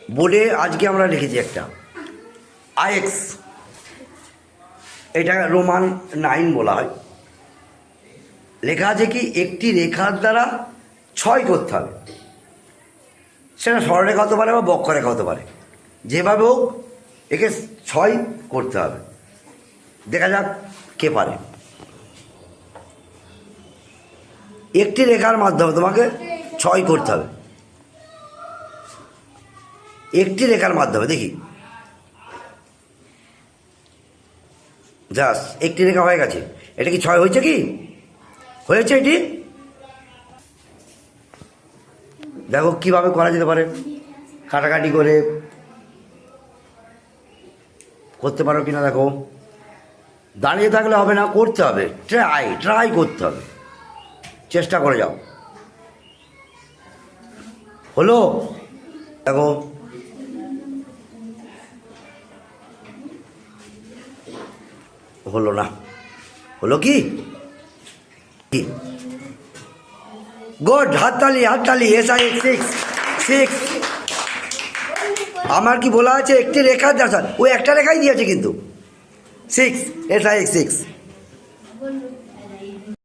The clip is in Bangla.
বোর্ডে আজকে আমরা লিখেছি একটা আইএক্স, এটা রোমান 9 বলা হয়। লেখা আছে কি একটি রেখার দ্বারা 6 করতে হবে। সেটা সরলরেখা হতে পারে বা বক্ররেখা হতে পারে, যেভাবে হোক একে 6 করতে হবে। দেখা যাক কে পারে। একটি রেখার মাধ্যমে তোমাকে 6 করতে হবে, একটি রেখার মাধ্যমে। দেখি, জাস্ট একটি রেখা হয়ে গেছে। এটা কি 6 হয়েছে? কি হয়েছে? এটি দেখো কিভাবে করা যেতে পারে। কাটাকাটি করে করতে পারো কিনা দেখো। দাঁড়িয়ে থাকলে হবে না, করতে হবে, ট্রাই করতে হবে, চেষ্টা করে যাও। হলো? দেখো হলো না। হলো কি? গুড, হাততালি হাততালি। SI6 আমার কি বলা আছে? একটি রেখার দ্বারা, ও একটা রেখাই দিয়েছে কিন্তু 6, SI6।